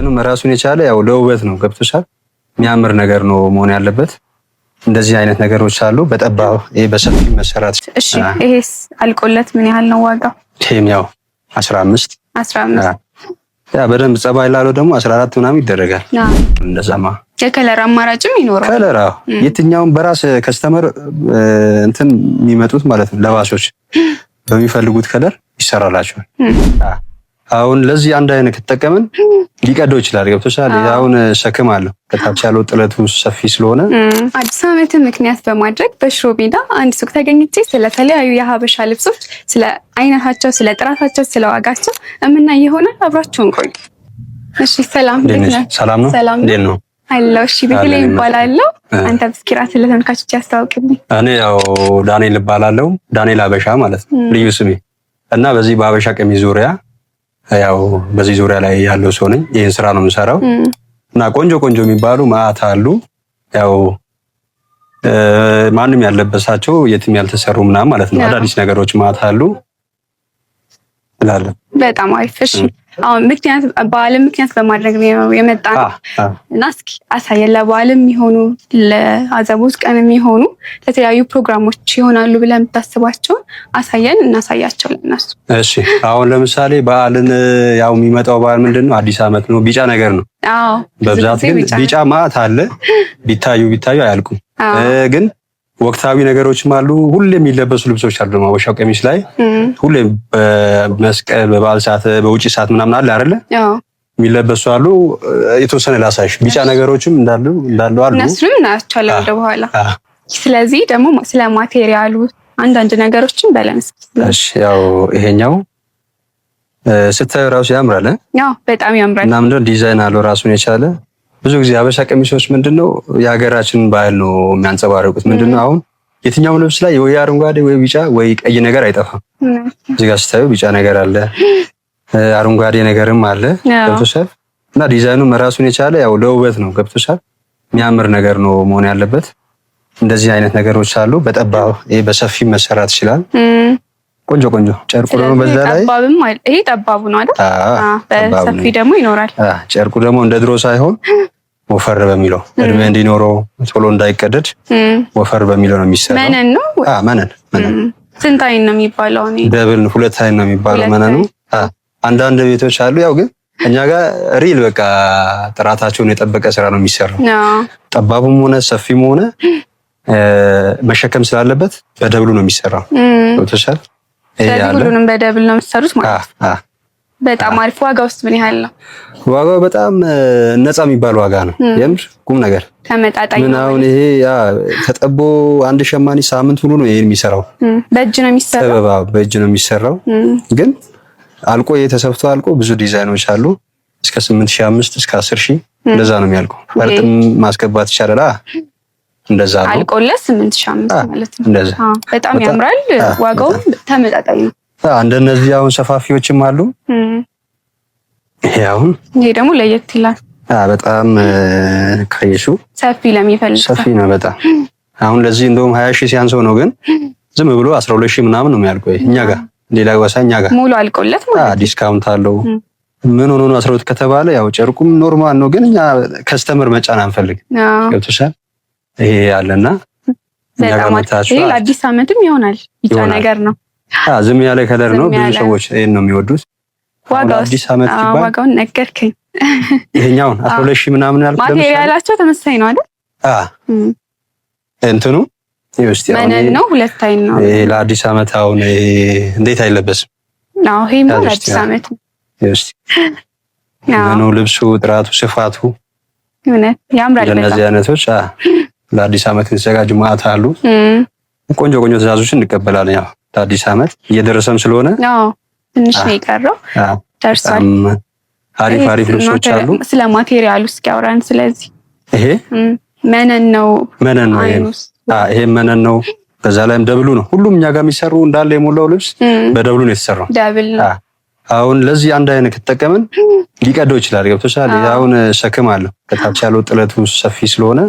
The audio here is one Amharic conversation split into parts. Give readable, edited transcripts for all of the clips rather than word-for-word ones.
ዲዛይኑም ራሱን የቻለ ያው ለውበት ነው። ገብቶሻል? የሚያምር ነገር ነው መሆን ያለበት። እንደዚህ አይነት ነገሮች አሉ። በጠባብ ይሄ በሰፊ መሰራት። እሺ ይሄስ አልቆለት ምን ያህል ነው ዋጋው? ይሄም ያው 15 ያ በደንብ ጸባይ ላለው ደግሞ 14 ምናምን ይደረጋል። እንደዛማ የከለር አማራጭም ይኖራል። ከለር የትኛውም በራስ ከስተመር እንትን የሚመጡት ማለት ነው ለባሾች በሚፈልጉት ከለር ይሰራላቸዋል። አሁን ለዚህ አንድ አይነት ከተጠቀምን ሊቀደው ይችላል። ገብቶሻል? አሁን ሸክም አለው ከታች ያለው ጥለቱ ሰፊ ስለሆነ አዲስ ዓመትን ምክንያት በማድረግ በሽሮ ሜዳ አንድ ሱቅ ተገኝቼ ስለተለያዩ የሀበሻ ልብሶች፣ ስለ አይነታቸው፣ ስለ ጥራታቸው፣ ስለ ዋጋቸው እምናይ ይሆናል። አብራችሁን ቆዩ። እሺ ሰላም ሰላም ነው። እንዴት ነው? አሎ እሺ ቤተልሔም እባላለሁ። አንተ ብስኪራ ስለተመልካቾች ያስተዋውቅልኝ። እኔ ያው ዳንኤል እባላለሁ። ዳንኤል ሀበሻ ማለት ነው ልዩ ስሜ እና በዚህ በሀበሻ ቀሚስ ዙሪያ ያው በዚህ ዙሪያ ላይ ያለው ሰው ነኝ። ይሄን ስራ ነው የምሰራው እና ቆንጆ ቆንጆ የሚባሉ ማአት አሉ። ያው ማንም ያለበሳቸው የትም ያልተሰሩ ምናምን ማለት ነው አዳዲስ ነገሮች ማአት አሉ እላለሁ። በጣም አሪፍ። እሺ አሁን በዓልን ምክንያት በማድረግ ነው የመጣ ነው እና እስኪ አሳየን። ለበዓልም የሚሆኑ ለአዘቦት ቀን የሚሆኑ ለተለያዩ ፕሮግራሞች ይሆናሉ ብለን የምታስባቸውን አሳየን፣ እናሳያቸው ለእነሱ። እሺ አሁን ለምሳሌ በዓልን ያው የሚመጣው በዓል ምንድን ነው? አዲስ ዓመት ነው። ቢጫ ነገር ነው። አዎ በብዛት ግን ቢጫ ማአት አለ። ቢታዩ አያልቁም። ግን ወቅታዊ ነገሮችም አሉ። ሁሌ የሚለበሱ ልብሶች አሉ። ሀበሻው ቀሚስ ላይ ሁሌ በመስቀል በበዓል ሰዓት በውጪ ሰዓት ምናምን አለ አይደለ? የሚለበሱ አሉ። የተወሰነ ላሳይሽ። ቢጫ ነገሮችም እንዳሉ አሉ። እነሱም እናያቸዋለን ወደ በኋላ። ስለዚህ ደግሞ ስለ ማቴሪያሉ አንዳንድ ነገሮችን በለን እስኪ። እሺ ያው ይሄኛው ስታዩ ራሱ ያምራል። ያው በጣም ያምራል። እና ምንድነው ዲዛይን አለው ራሱን የቻለ። ብዙ ጊዜ ሀበሻ ቀሚሶች ምንድነው የሀገራችንን ባህል ነው የሚያንጸባርቁት። ምንድነው አሁን የትኛው ልብስ ላይ ወይ አረንጓዴ ወይ ቢጫ ወይ ቀይ ነገር አይጠፋም። እዚህ ጋር ስታዩ ቢጫ ነገር አለ፣ አረንጓዴ ነገርም አለ። ገብቶሻል? እና ዲዛይኑም ራሱን የቻለ ያው ለውበት ነው። ገብቶሻል? የሚያምር ነገር ነው መሆን ያለበት። እንደዚህ አይነት ነገሮች አሉ። በጠባብ ይሄ በሰፊ መሰራት ይችላል። ቆንጆ ጨርቁ ደግሞ በዛ ላይ ጠባብም አይደል? ይሄ ጠባቡ ነው አይደል? በሰፊ ደግሞ ይኖራል። ጨርቁ ደግሞ እንደ ድሮ ሳይሆን ወፈር በሚለው እድሜ እንዲኖረው ቶሎ እንዳይቀደድ ወፈር በሚለው ነው የሚሰራው። መነን ነው? መነን። ስንት አይን ነው የሚባለው? ደብል 2 አይን ነው የሚባለው መነኑ። አንዳንድ ቤቶች አሉ። ያው ግን እኛ ጋር ሪል በቃ ጥራታቸውን የጠበቀ ስራ ነው የሚሰራው። ጠባቡም ሆነ ሰፊም ሆነ መሸከም ስላለበት በደብሉ ነው የሚሰራው። ገብቶሻል? ሁሉንም በደብል ነው የምትሰሩት ማለት ነው። በጣም አሪፍ። ዋጋ ውስጥ ምን ያህል ነው? ዋጋው በጣም ነፃ የሚባል ዋጋ ነው። የምር ቁም ነገር ተመጣጣኝ ነው። አሁን ይሄ ተጠቦ አንድ ሸማኔ ሳምንት ሙሉ ነው ይሄን የሚሰራው። በእጅ ነው የሚሰራው። በእጅ ነው የሚሰራው። ግን አልቆ ተሰፍቶ አልቆ ብዙ ዲዛይኖች አሉ። እስከ 8500 እስከ 10000 እንደዛ ነው የሚያልቀው። ፈርጥም ማስገባት ይቻላል። እንደዛ ነው። አልቆለት 8500 ማለት ነው። እንደዛ በጣም ያምራል። ዋጋው ተመጣጣኝ ነው። እንደነዚህ አሁን ሰፋፊዎችም አሉ። ይሄ ደግሞ ለየት ይላል። በጣም ካየሹ ሰፊ ለሚፈልግ ሰፊ ነው በጣም። አሁን ለዚህ እንደውም 20000 ሲያንሰው ነው። ግን ዝም ብሎ 12000 ምናምን ነው የሚያልቀው። እኛ ጋር ሌላ ወሳ እኛ ጋር ሙሉ አልቆለት ማለት ዲስካውንት አለው። ምን ሆኖ ነው 12 ከተባለ ያው ጨርቁም ኖርማል ነው። ግን እኛ ከስተመር መጫን አንፈልግ። ገብቶሻል? ይሄ ያለና እኛ ጋር መታችሁ። ይሄ ለአዲስ ዓመትም ይሆናል። ቢጫ ነገር ነው። ዝም ያለ ከለር ነው። ብዙ ሰዎች ይሄን ነው የሚወዱት። ዋጋው አዲስ ዓመት ሲባል ዋጋውን ነገርከኝ። ይሄኛውን 12000 ምናምን ያልኩት ማቴሪያላቸው ተመሳሳይ ነው አይደል? እንትኑ ይውስጥ ያው ነው 2 አይን ነው። ይሄ ለአዲስ ዓመት አሁን እንዴት አይለበስም? ነው ይሄ ነው ለአዲስ ዓመት ይውስጥ ነው። ልብሱ ጥራቱ፣ ስፋቱ እውነት ያምራል። እነዚህ አይነቶች ለአዲስ ዓመት የተዘጋጁ ማአት አሉ። ቆንጆ ትዕዛዞችን እንቀበላለን። ያው ለአዲስ ዓመት እየደረሰም ስለሆነ ትንሽ ነው የቀረው። ደርሷል። አሪፍ ልብሶች አሉ። ስለ ማቴሪያሉ እስኪ አውራን። ስለዚህ ይሄ መነን ነው። ይሄ መነን ነው። በዛ ላይም ደብሉ ነው። ሁሉም እኛ ጋር የሚሰሩ እንዳለ የሞላው ልብስ በደብሉ ነው የተሰራው። ደብል ነው። አሁን ለዚህ አንድ አይነት ከተጠቀምን ሊቀደው ይችላል። ገብቶሻል? አሁን ሸክም አለው ከታች ያለው ጥለቱ ሰፊ ስለሆነ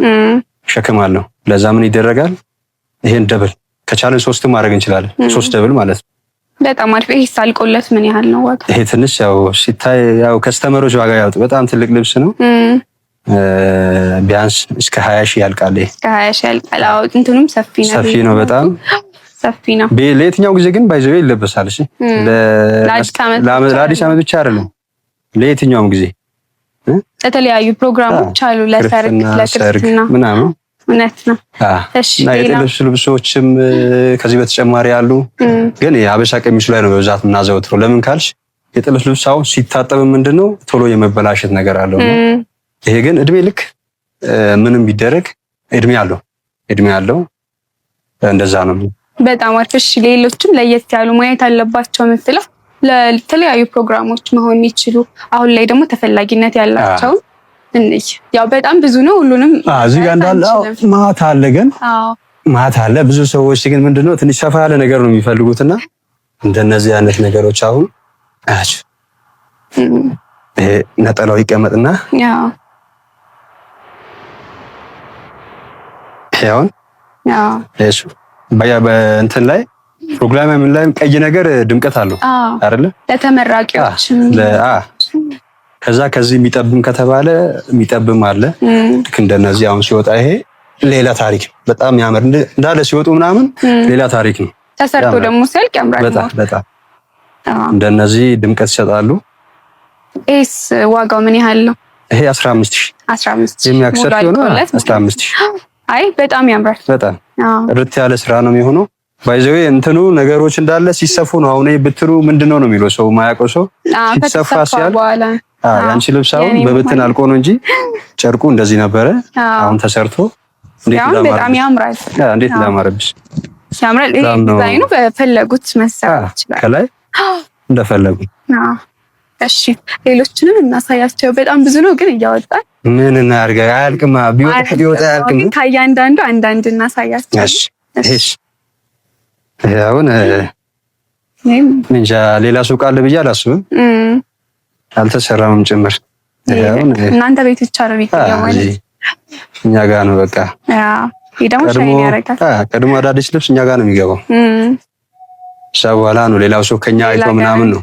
ሸክም አለው። ለዛ ምን ይደረጋል? ይሄን ደብል ከቻለን 3 ማድረግ እንችላለን። 3 ደብል ማለት ነው። በጣም አሪፍ። ይሄ ሳልቆለት ምን ያህል ነው ዋጋ? ይሄ ትንሽ ያው ሲታይ ያው ከስተመሮች ዋጋ ያወጡ በጣም ትልቅ ልብስ ነው። ቢያንስ እስከ 20 ሺህ ያልቃል። እስከ 20 ሺህ ያልቃል። አዎ እንትኑም ሰፊ ነው በጣም ሰፊ ነው። ለየትኛው ጊዜ ግን ባይዘው ይለበሳል። እሺ ለአዲስ ዓመት ብቻ አይደለም፣ ለየትኛውም ጊዜ የተለያዩ ፕሮግራሞች አሉ። ለሰርግ፣ ለክርስትና ምናምን እውነት ነው። እሺ የጥልፍ ልብሶችም ከዚህ በተጨማሪ አሉ። ግን የሀበሻ ቀሚሱ ላይ ነው በብዛት የምናዘወትረው። ለምን ካልሽ የጥልፍ ልብስ አሁን ሲታጠብ ምንድነው ቶሎ የመበላሸት ነገር አለው። ይሄ ግን እድሜ ልክ ምንም ቢደረግ እድሜ አለው። እንደዛ ነው። በጣም አሪፍ። ሌሎችም ለየት ያሉ ማየት አለባቸው የምትለው ለተለያዩ ፕሮግራሞች መሆን የሚችሉ አሁን ላይ ደግሞ ተፈላጊነት ያላቸው ያው በጣም ብዙ ነው። ሁሉንም እዚህ ጋር እንዳለ ማታ አለ። ግን ማታ አለ። ብዙ ሰዎች ግን ምንድነው ትንሽ ሰፋ ያለ ነገር ነው የሚፈልጉትና እንደነዚህ አይነት ነገሮች አሁን አያችሁ ይሄ ነጠላው ይቀመጥና ያውን እሱ በእንትን ላይ ፕሮግራም ምን ላይ ቀይ ነገር ድምቀት አለው አይደለ? ለተመራቂዎች ከዛ ከዚህ የሚጠብም ከተባለ የሚጠብም አለ። ልክ እንደነዚህ አሁን ሲወጣ ይሄ ሌላ ታሪክ በጣም ያምር እንዳለ ሲወጡ ምናምን ሌላ ታሪክ ነው። ተሰርቶ ደግሞ ሲያልቅ ያምራል። በጣም እንደነዚህ ድምቀት ይሰጣሉ። ኤስ ዋጋው ምን ያህል ነው? ይሄ 15000 የሚያክሰር ነው። 15000 አይ በጣም ያምራል። በጣም ርት ያለ ስራ ነው የሚሆነው። ባይዘው እንትኑ ነገሮች እንዳለ ሲሰፉ ነው። አሁን ብትሩ ምንድነው ነው የሚለው ሰው ማያውቀው ሰው ሲሰፋ ሲያል ያንቺ ልብስ አሁን በብትን አልቆ ነው እንጂ ጨርቁ እንደዚህ ነበረ። አሁን ተሰርቶ በጣም ያምራል። እንዴት እንዳማረብሽ ያምራል። ይሄ ዲዛይኑ በፈለጉት መሰራት ይችላል ከላይ እንደፈለጉ። እሺ ሌሎችንም እናሳያቸው። በጣም ብዙ ነው ግን እያወጣን ምን እናርጋ አያልቅም። ቢወጣ አያልቅም። ከእያንዳንዱ አንዳንድ እናሳያቸው። እሺ አሁን እንጃ ሌላ ሱቅ አለ ብዬ አላስብም። አልተሰራም ጭምር። አሁን እናንተ ቤት ብቻ ነው የሚገኘው ማለት እኛ ጋር ነው በቃ። ይደሞ ሻይን ያረጋል። ቀድሞ አዳዲስ ልብስ እኛ ጋር ነው የሚገባው። በኋላ ነው ሌላው ሰው ከኛ አይቶ ምናምን ነው።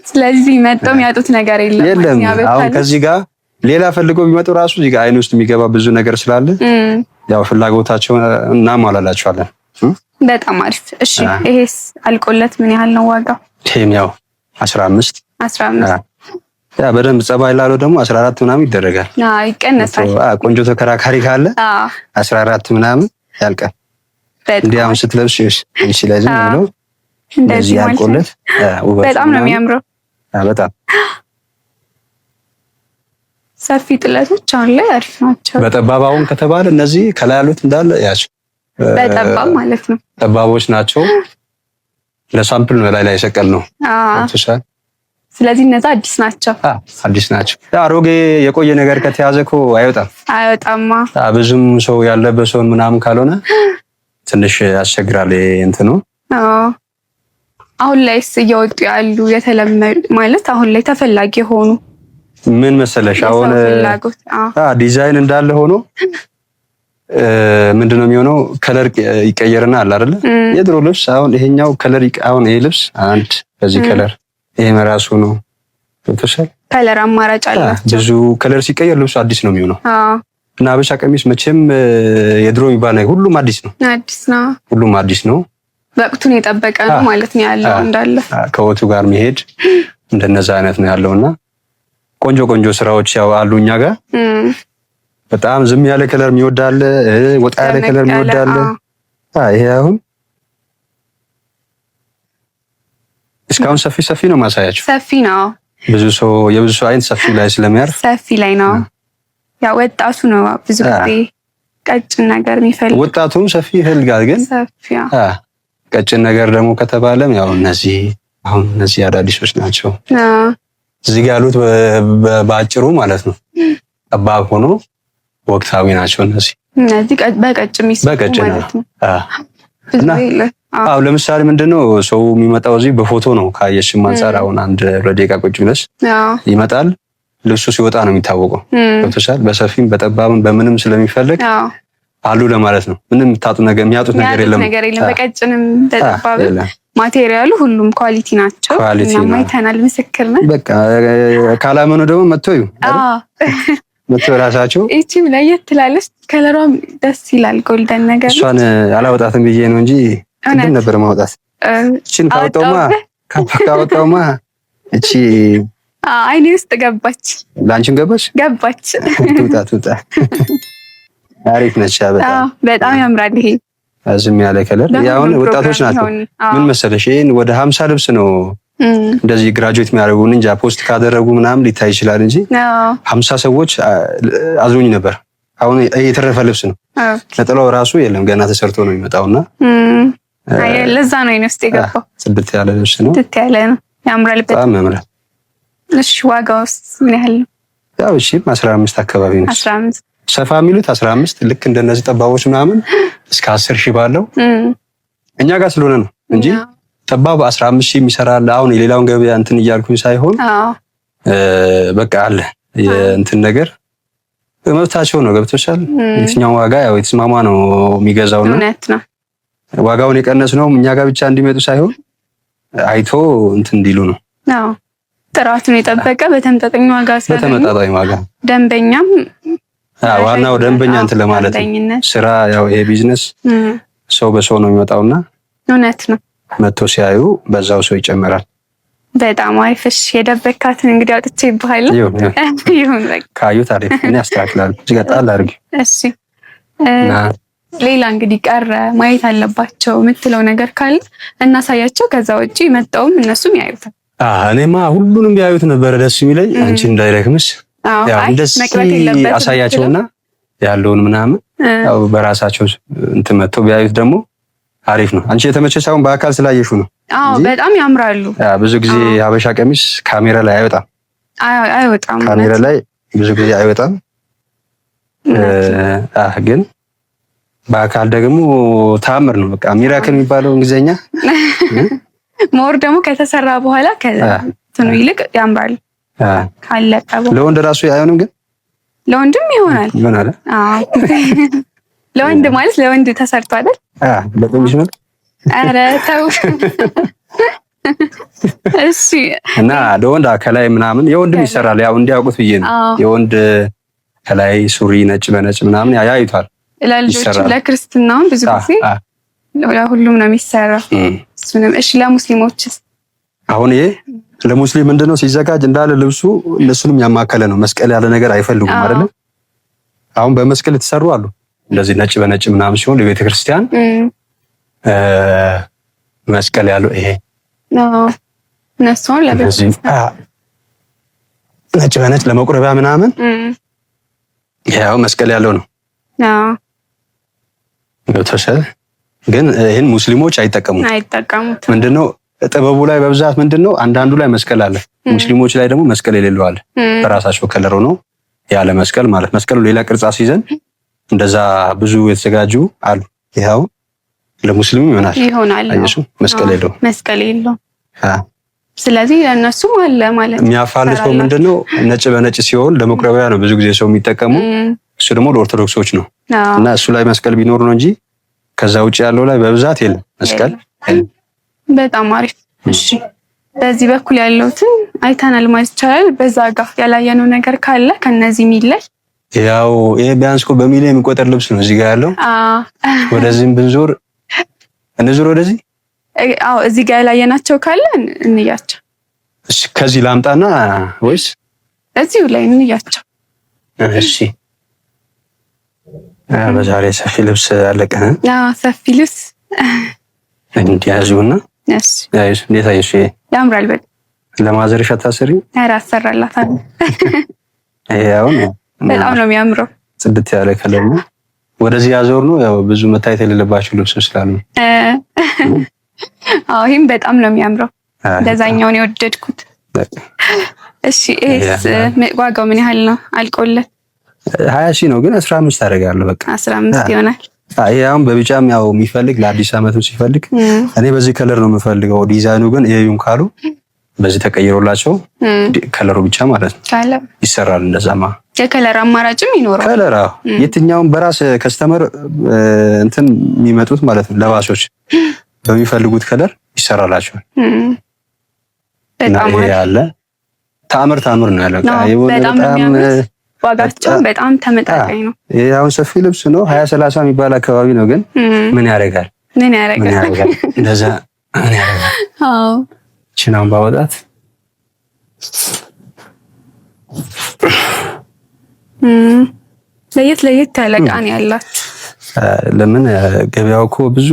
ስለዚህ መጥተው የሚያጡት ነገር የለም። አሁን ከዚህ ጋር ሌላ ፈልጎ ቢመጡ ራሱ እዚህ ጋር አይን ውስጥ የሚገባ ብዙ ነገር ስላለ ያው ፍላጎታቸውን እናሟላላቸዋለን። በጣም አሪፍ። እሺ ይሄስ አልቆለት ምን ያህል ነው ዋጋው? ይሄም ያው 15 ያ በደንብ ጸባይ ላለው ደግሞ 14 ምናምን ይደረጋል። ይቀነሳል። ቆንጆ ተከራካሪ ካለ 14 ምናምን ያልቃል። እንዲያውም ስትለብሽ እሺ ለዚህ ነው እንደዚህ ያልቆለት በጣም ነው የሚያምረው። በጣም ሰፊ ጥለቶች አሁን ላይ አሪፍ ናቸው። በጠባባውን ከተባለ እነዚህ ከላይ ያሉት እንዳለ ያቸው በጠባብ ማለት ነው ጠባቦች ናቸው። ለሳምፕል ነው ላይ ሰቀል ነው። ስለዚህ እነዛ አዲስ ናቸው። አዲስ ናቸው። አሮጌ የቆየ ነገር ከተያዘ እኮ አይወጣማ። ብዙም ሰው ያለበሰውን ምናምን ካልሆነ ትንሽ ያስቸግራል እንትኑ። አሁን ላይስ እየወጡ ያሉ የተለመዱ ማለት አሁን ላይ ተፈላጊ የሆኑ ምን መሰለሽ አሁን ዲዛይን እንዳለ ሆኖ ምንድነው የሚሆነው ከለር ይቀየርና አለ አይደል? የድሮ ልብስ አሁን ይሄኛው ከለር አሁን ይሄ ልብስ አንድ በዚህ ከለር ይሄ መራሱ ነው ተተሻለ ከለር አማራጭ አላቸው። ብዙ ከለር ሲቀየር ልብሱ አዲስ ነው የሚሆነው። እና ሀበሻ ቀሚስ መቼም የድሮ የሚባል ነገር ሁሉም አዲስ ነው። ሁሉም አዲስ ነው። ወቅቱን የጠበቀ ነው ማለት ነው ያለው እንዳለ ከወቱ ጋር የሚሄድ እንደነዛ አይነት ነው ያለውና ቆንጆ ቆንጆ ስራዎች ያው አሉ እኛ ጋር። በጣም ዝም ያለ ከለር የሚወዳለ ወጣ ያለ ከለር የሚወዳለ። ይሄ አሁን እስካሁን ሰፊ ነው ማሳያችሁ። ሰፊ ነው። ብዙ ሰው አይን ሰፊ ላይ ስለሚያርፍ ሰፊ ላይ ነው። ያ ወጣቱ ነው ብዙ ጊዜ ቀጭን ነገር የሚፈልግ። ወጣቱም ሰፊ ይፈልጋል ግን ሰፊ ቀጭን ነገር ደግሞ ከተባለም ያው እነዚህ አዳዲሶች ናቸው። እዚህ ጋር ያሉት በአጭሩ ማለት ነው ጠባብ ሆኖ ወቅታዊ ናቸው። እነዚህ በቀጭን ማለት ነው። አዎ ለምሳሌ ምንድነው ሰው የሚመጣው እዚህ በፎቶ ነው ካየሽም አንፃር አሁን አንድ ረዴቃ ቁጭ ብለሽ ይመጣል። ልብሱ ሲወጣ ነው የሚታወቀው። ገብቶሻል? በሰፊም በጠባብም በምንም ስለሚፈልግ አሉ ለማለት ነው። ምንም የሚያጡት ነገር የለም። በቀጭንም በጠባብ ማቴሪያሉ ሁሉም ኳሊቲ ናቸው። እና ማይተናል ምስክር ነን። በቃ ካላመኑ ደግሞ መጥተው መጥተው ራሳቸው እቺም ለየት ትላለች። ከለሯም ደስ ይላል። ጎልደን ነገር እሷን አላወጣትም ብዬ ነው እንጂ እንትን ነበር ማውጣት። እቺን ካወጣውማ እቺ አይኔ ውስጥ ገባች። ላንቺም ገባች። ትውጣ አሪፍ ነች። በጣም ያምራል። ይሄ ዝም ያለ ከለር ያውን ወጣቶች ናቸው። ምን መሰለሽ ይሄን ወደ 50 ልብስ ነው እንደዚህ ግራጁዌት የሚያደርጉን እንጂ ፖስት ካደረጉ ምናምን ሊታይ ይችላል እንጂ 50 ሰዎች አዝኖኝ ነበር። አሁን የተረፈ ልብስ ነው። ነጠላው ራሱ የለም ገና ተሰርቶ ነው የሚመጣውና ለዛ ነው ዩኒቨርሲቲ የገባው። ጽድት ያለ ልብስ ነው። ጽድት ያለ ነው። ያምራል። በጣም ያምራል። እሺ ዋጋውስ ምን ያህል ነው? ያው እሺ 15 አካባቢ ነው። 15 ሰፋ የሚሉት 15 ልክ እንደነዚህ ጠባቦች ምናምን እስከ 10,000 ባለው እኛ ጋር ስለሆነ ነው እንጂ ጠባብ 15,000 የሚሰራል። አሁን የሌላውን ገበያ እንትን እያልኩኝ ሳይሆን በቃ አለ የእንትን ነገር መብታቸው ነው። ገብቶሻል? የትኛው ዋጋ ያው የተስማማ ነው የሚገዛውና እውነት ነው። ዋጋውን የቀነስ ነው እኛ ጋር ብቻ እንዲመጡ ሳይሆን አይቶ እንትን እንዲሉ ነው። አዎ ጥራቱን የጠበቀ በተመጣጣኝ ዋጋ በተመጣጣኝ ዋጋ ደንበኛም ዋናው ደንበኛ እንትን ለማለት ስራ ያው ይሄ ቢዝነስ ሰው በሰው ነው የሚመጣውና እውነት ነው። መጥቶ ሲያዩ በዛው ሰው ይጨምራል። በጣም አሪፍ። እሺ የደበካትን እንግዲህ አውጥቼ ይባላል ይሁን በቃ ካዩት አሪፍ እኔ አስተካክላለሁ። እዚህ ጋር ጣል አድርጊ። እሺ ሌላ እንግዲህ ቀረ ማየት አለባቸው የምትለው ነገር ካለ እናሳያቸው። ከዛ ውጪ መጣውም እነሱም ያዩታል። እኔማ ሁሉንም ቢያዩት ነበር ደስ የሚለኝ። አንቺ እንዳይረክምሽ ያው እንደዚህ አሳያቸውና ያለውን ምናምን ያው በራሳቸው እንትን መጥተው ቢያዩት ደግሞ አሪፍ ነው። አንቺ የተመቸሽ አሁን በአካል ስላየሽው ነው። በጣም ያምራሉ። ብዙ ጊዜ ሀበሻ ቀሚስ ካሜራ ላይ አይወጣም። ካሜራ ላይ ብዙ ጊዜ አይወጣም። ግን በአካል ደግሞ ታምር ነው። በቃ ሚራክል የሚባለው እንግሊዘኛ ሞር ደግሞ ከተሰራ በኋላ ከትኑ ይልቅ ያምራል። ካለቀ ለወንድ ራሱ አይሆንም፣ ግን ለወንድም ይሆናል። ለወንድ ማለት ለወንድ ተሰርቶ አይደል? ለቀሚስ ነው። ኧረ ተው። እሺ እና ለወንድ ከላይ ምናምን የወንድም ይሰራል። ያው እንዲያውቁት ብዬ ነው። የወንድ ከላይ ሱሪ ነጭ በነጭ ምናምን ያዩታል። ለልጆች ለክርስትናውን ብዙ ጊዜ ለሁሉም ነው የሚሰራው። እሱንም እሺ ለሙስሊሞችስ? አሁን ይሄ ለሙስሊም ምንድነው ሲዘጋጅ እንዳለ ልብሱ እነሱንም ያማከለ ነው። መስቀል ያለ ነገር አይፈልጉም አይደል? አሁን በመስቀል የተሰሩ አሉ እንደዚህ ነጭ በነጭ ምናምን ሲሆን ለቤተ ክርስቲያን መስቀል ያለው ይሄ ነሱን ነጭ በነጭ ለመቁረቢያ ምናምን ያው መስቀል ያለው ነው። ገብቶሻል? ግን ይሄን ሙስሊሞች አይጠቀሙት። ምንድነው ጥበቡ ላይ በብዛት ምንድነው አንዳንዱ ላይ መስቀል አለ፣ ሙስሊሞች ላይ ደግሞ መስቀል የሌለው አለ። በራሳቸው ከለር ነው ያለ መስቀል ማለት መስቀሉ ሌላ ቅርጽ ሲይዘን እንደዛ ብዙ የተዘጋጁ አሉ። ይሄው ለሙስሊሙ ይሆናል። አይሱ መስቀል የለው። ስለዚህ ለነሱ አለ ማለት ነው። የሚያፋልሰው ምንድነው ነጭ በነጭ ሲሆን ለመቁረቢያ ነው ብዙ ጊዜ ሰው የሚጠቀሙ። እሱ ደግሞ ለኦርቶዶክሶች ነው እና እሱ ላይ መስቀል ቢኖር ነው እንጂ ከዛ ውጪ ያለው ላይ በብዛት የለም መስቀል። በጣም አሪፍ። እሺ በዚህ በኩል ያለውትን አይተናል ማለት ይቻላል። በዛ ጋር ያላየነው ነገር ካለ ከነዚህ የሚለይ ያው ይሄ ቢያንስ እኮ በሚሊዮን የሚቆጠር ልብስ ነው እዚህ ጋር ያለው። ወደዚህም ብንዞር እንዞር ወደዚህ። እዚህ ጋር ያላየናቸው ካለ እንያቸው። እሺ ከዚህ ላምጣና ወይስ እዚሁ ላይ እንያቸው? እሺ በዛሬ ሰፊ ልብስ አለቀ። ሰፊ ልብስ እንዲያዙና እሺ ያይስ እንዴት አይሽ? ያምራል። በል ለማዘርሽ አታስሪ? ኧረ አሰራላታለሁ። ያው በጣም ነው የሚያምረው። ጽድት ያለ ከለር ነው። ወደዚህ ያዞር ነው ያው ብዙ መታየት የሌለባቸው ልብሶች ስላሉ። ይሄም በጣም ነው የሚያምረው። እንደዛኛውን የወደድኩት። እሺ እስ ዋጋው ምን ያህል ነው አልቆለት? 20,000 ነው ግን 15 አደርጋለሁ። በቃ 15 ይሆናል። ይሄ አሁን በቢጫም ያው የሚፈልግ ለአዲስ ዓመቱ ሲፈልግ እኔ በዚህ ከለር ነው የምፈልገው። ዲዛይኑ ግን ይሄን ካሉ በዚህ ተቀይሮላቸው ከለሩ ብቻ ማለት ነው ይሰራል። እንደዛማ የከለር አማራጭም ይኖራል። ከለር የትኛውም በራስ ከስተመር እንትን የሚመጡት ማለት ነው ለባሶች በሚፈልጉት ከለር ይሰራላቸዋል። በጣም ያለ ታምር ነው ያለው። በጣም ዋጋቸው በጣም ተመጣጣኝ ነው። ይሄ አሁን ሰፊ ልብስ ነው 20-30 የሚባል አካባቢ ነው፣ ግን ምን ያደርጋል እንደዛ ምን ያደርጋል። አዎ ቺናውን ባወጣት ለየት ያለ ቃን ያላት። ለምን ገበያው እኮ ብዙ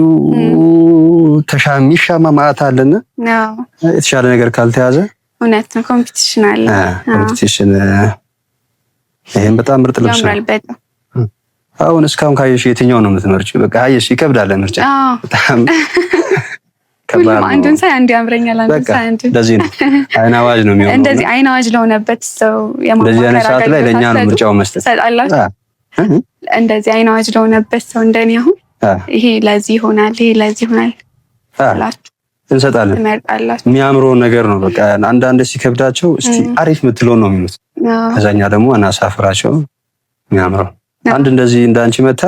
የሚሻማ ማዕት አለና የተሻለ ነገር ካልተያዘ እውነት ነው ኮምፒቲሽን አለ። ኮምፒቲሽን ይሄን በጣም ምርጥ ልብስ ነው። አሁን እስካሁን ካየሽ የትኛው ነው የምትመርጪው? በቃ አየሽ ይከብዳል ምርጫ በጣም ሁሉም አንዱን ሳይ አንዱ ያምረኛል፣ አንዱን ሳይ አንዱ እንደዚህ ነው። አይን አዋጅ ነው የሚሆነው። እንደዚህ አይን አዋጅ ለሆነበት ሰው እንደዚህ አይነት ሰዓት ላይ ለኛ ነው ምርጫው መስጠት ሰጣላችሁ። እንደዚህ አይን አዋጅ ለሆነበት ሰው እንደኔ አሁን ይሄ ለዚህ ይሆናል፣ ይሄ ለዚህ ይሆናል አላችሁ እንሰጣለን። የሚያምረው ነገር ነው። በቃ አንዳንድ ሲከብዳቸው እስቲ አሪፍ የምትለው ነው የሚሉት። ከዛኛ ደግሞ እናሳፍራቸው። የሚያምረው አንድ እንደዚህ እንዳንቺ መታ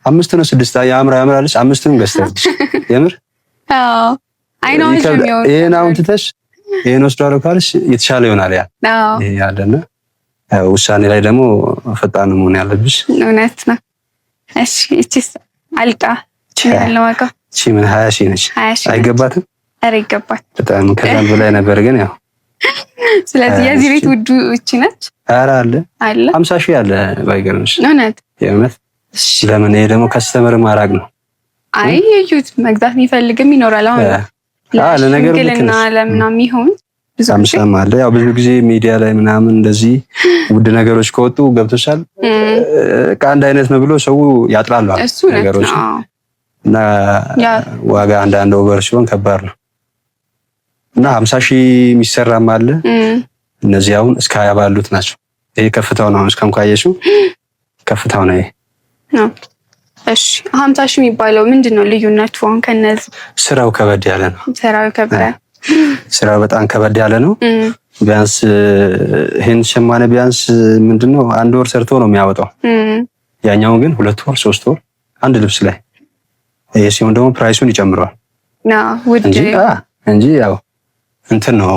5 ነው 6 ያምራልሽ 5ም ገዝተሽ የምር አይናውሽ የሚሆን ይሄን አሁን ትተሽ ይሄን ወስዷል ካልሽ የተሻለ ይሆናል። ይሄ ያለና ውሳኔ ላይ ደግሞ ፈጣን መሆን ያለብሽ እውነት ነው። እሺ እቺስ አልቃ ያለው ዋጋ እቺ ምን 20 ሺህ ነች። አይገባትም? ኧረ ይገባል። በጣም ከዛም በላይ ነበር ግን ያው ስለዚህ የዚህ ቤት ውዱ እቺ ነች። ኧረ አለ 50 ሺህ አለ ባይገርምሽ። እውነት የእውነት ለምን ይሄ ደግሞ ከስተመር ማራግ ነው። አይ እዩት መግዛት የሚፈልግም ይኖራል። አሁን ለነገሩ ግልና ለምናምን ይሁን ሳምሰም አለ። ያው ብዙ ጊዜ ሚዲያ ላይ ምናምን እንደዚህ ውድ ነገሮች ከወጡ ገብቶሻል ከአንድ አይነት ነው ብሎ ሰው ያጥላሉ ነገሮች እና ዋጋ አንዳንድ ኦቨር ሲሆን ከባድ ነው እና 50 ሺህ የሚሰራም አለ። እነዚህ አሁን እስከ 20 ባሉት ናቸው። ይሄ ከፍታው ነው። እስከም ካየሽው ከፍታው ነው ይሄ። እሺ 50 ሺህ የሚባለው ምንድነው ልዩነቱ? አሁን ከነዚህ ስራው ከበድ ያለ ነው። ስራው በጣም ከበድ ያለ ነው። ቢያንስ ይሄን ሸማኔ ቢያንስ ምንድነው 1 ወር ሰርቶ ነው የሚያወጣው። ያኛው ግን 2 ወር 3 ወር አንድ ልብስ ላይ ይሄ ሲሆን ደግሞ ፕራይሱን ይጨምረዋል እንጂ ያው እንትን ነው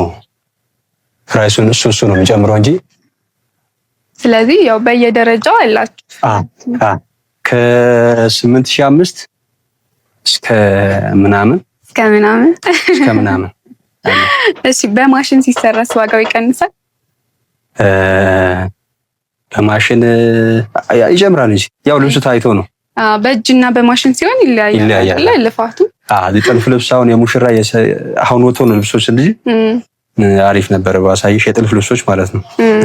ፕራይሱን እሱ ነው የሚጨምረው እንጂ። ስለዚህ ያው በየደረጃው አላችሁ ከ8500 እስከ ምናምን እሺ በማሽን ሲሰራስ ዋጋው ይቀንሳል? በማሽን ይጀምራል እንጂ ያው ልብሱ ታይቶ ነው። በእጅና በማሽን ሲሆን ይለያያል ልፋቱ። የጥልፍ ልብስ አሁን የሙሽራ አሁን ወጥቶ ነው ልብሶች እንጂ አሪፍ ነበር ባሳይሽ የጥልፍ ልብሶች ማለት ነው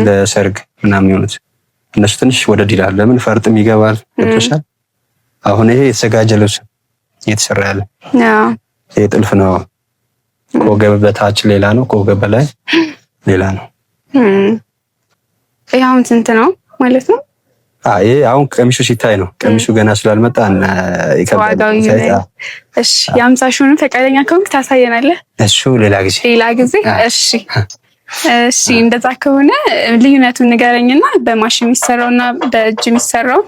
ለሰርግ ምናምን የሆኑት እነሱ ትንሽ ወደድ ይላል። ለምን ፈርጥም ይገባል ገብቶሻል። አሁን ይሄ የተዘጋጀ ልብስ እየተሰራ ያለ ይሄ ጥልፍ ነው። ከወገብ በታች ሌላ ነው፣ ከወገብ በላይ ሌላ ነው። ይሄ አሁን ስንት ነው ማለት ነው? ይሄ አሁን ቀሚሱ ሲታይ ነው። ቀሚሱ ገና ስላልመጣ እና ይከብዳል። እሺ የ50 ሺውን ፈቃደኛ ከሆንክ ታሳየናለህ? እሱ ሌላ ጊዜ። እሺ እንደዛ ከሆነ ልዩነቱን ንገረኝና በማሽን የሚሰራውና በእጅ የሚሰራው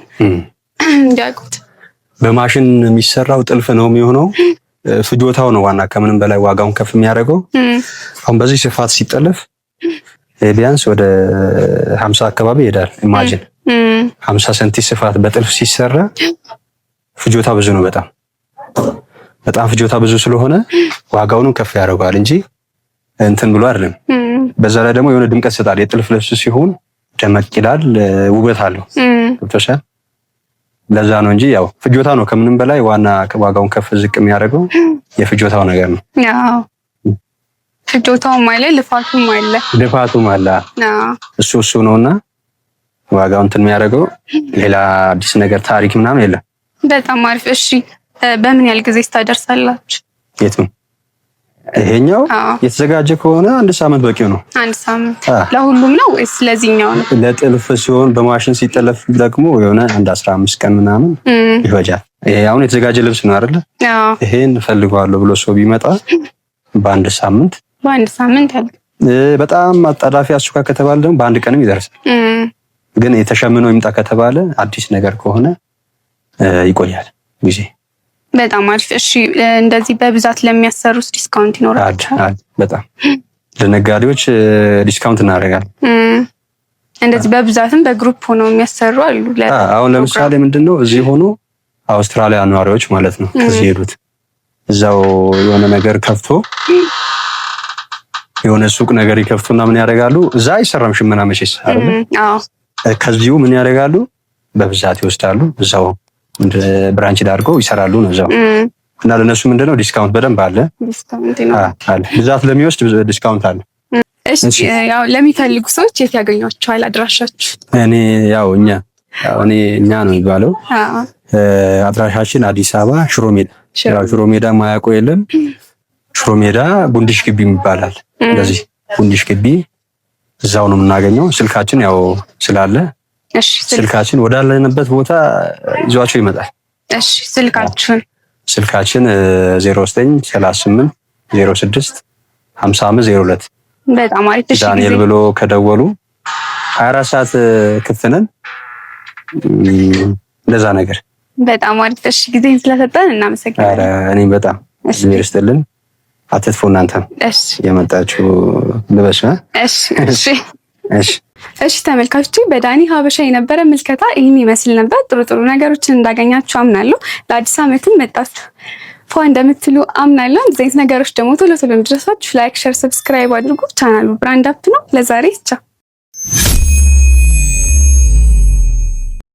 እንዲያውቁት። በማሽን የሚሰራው ጥልፍ ነው የሚሆነው። ፍጆታው ነው ዋና ከምንም በላይ ዋጋውን ከፍ የሚያደርገው። አሁን በዚህ ስፋት ሲጠለፍ ቢያንስ ወደ 50 አካባቢ ይሄዳል። ኢማጂን 50 ሰንቲ ስፋት በጥልፍ ሲሰራ ፍጆታ ብዙ ነው። በጣም ፍጆታ ብዙ ስለሆነ ዋጋውንም ከፍ ያደርገዋል እንጂ እንትን ብሎ አይደለም። በዛ ላይ ደግሞ የሆነ ድምቀት ይሰጣል። የጥልፍ ልብስ ሲሆን ደመቅ ይላል፣ ውበት አለው። ገብቶሻል? ለዛ ነው እንጂ ያው ፍጆታ ነው ከምንም በላይ ዋና ዋጋውን ከፍ ዝቅ የሚያደርገው የፍጆታው ነገር ነው። ያው ፍጆታውም አለ ልፋቱም አለ። እሱ ነውና ዋጋውን እንትን የሚያደርገው ሌላ አዲስ ነገር ታሪክ ምናምን የለም። በጣም አሪፍ። እሺ በምን ያህል ጊዜ ታደርሳላችሁ? የቱም ይሄኛው የተዘጋጀ ከሆነ 1 ሳምንት በቂው ነው። 1 ሳምንት ለሁሉም ነው ወይስ ለዚህኛው ነው? ለጥልፍ ሲሆን በማሽን ሲጠለፍ ደግሞ የሆነ 15 ቀን ምናምን ይፈጃል። ይሄ አሁን የተዘጋጀ ልብስ ነው አይደለ? ይሄን ፈልገዋለሁ ብሎ ሰው ቢመጣ በ1 ሳምንት አለ። በጣም አጣዳፊ አስቸኳይ ከተባለ ደግሞ በ1 ቀንም ይደርሳል። ግን የተሸምኖ ይምጣ ከተባለ አዲስ ነገር ከሆነ ይቆያል ጊዜ። በጣም አሪፍ። እሺ እንደዚህ በብዛት ለሚያሰሩት ዲስካውንት ይኖራል? በጣም ለነጋዴዎች ዲስካውንት እናደርጋለን። እንደዚህ በብዛትም በግሩፕ ሆነው የሚያሰሩ አሉ። አሁን ለምሳሌ ምንድነው እዚህ ሆኖ አውስትራሊያ ነዋሪዎች ማለት ነው ከዚህ ሄዱት እዛው የሆነ ነገር ከፍቶ የሆነ ሱቅ ነገር ይከፍቱና ምን ያደርጋሉ? እዛ አይሰራም ሽመና መቼስ አይደል? ከዚሁ ምን ያደርጋሉ? በብዛት ይወስዳሉ። እዛው እንደ ብራንች ዳርገው ይሰራሉ ነው እዛው። እና ለነሱ ምንድነው ዲስካውንት በደንብ አለ። አለ ብዛት ለሚወስድ ዲስካውንት አለ። እሺ ያው ለሚፈልጉ ሰዎች የት ያገኟቸዋል አድራሻችሁ? እኛ ነው የሚባለው። አድራሻችን አዲስ አበባ ሽሮ ሜዳ። ሽሮ ሜዳ ማያውቁ የለም። ሽሮ ሜዳ ጉንድሽ ግቢ ይባላል። እንደዚህ ጉንድሽ ግቢ እዛው ነው የምናገኘው። ስልካችን ያው ስላለ ስልካችን ወዳለንበት ቦታ ይዟቸው ይመጣል። እሺ ስልካችን 0938 06 5502 በጣም አሪፍ። እሺ ዳንኤል ብሎ ከደወሉ 24 ሰዓት ክፍት ነን። እንደዛ ነገር በጣም አሪፍ። እሺ ጊዜን ስለሰጠን እናመሰግናለን። እኔም በጣም ይስጥልን። አትጥፉ እናንተም የመጣችሁ ልበስ። እሺ ተመልካቾቼ በዳኒ ሀበሻ የነበረ ምልከታ ይህን ይመስል ነበር። ጥሩ ነገሮችን እንዳገኛችሁ አምናለሁ። ለአዲስ ዓመትም መጣችሁ ፏ እንደምትሉ አምናለሁ። እንደዚህ አይነት ነገሮች ደግሞ ቶሎ እንዲደርሳችሁ ላይክ፣ ሼር፣ ሰብስክራይብ አድርጉ። ቻናሉ ብራንድ አፕ ነው። ለዛሬ ቻው።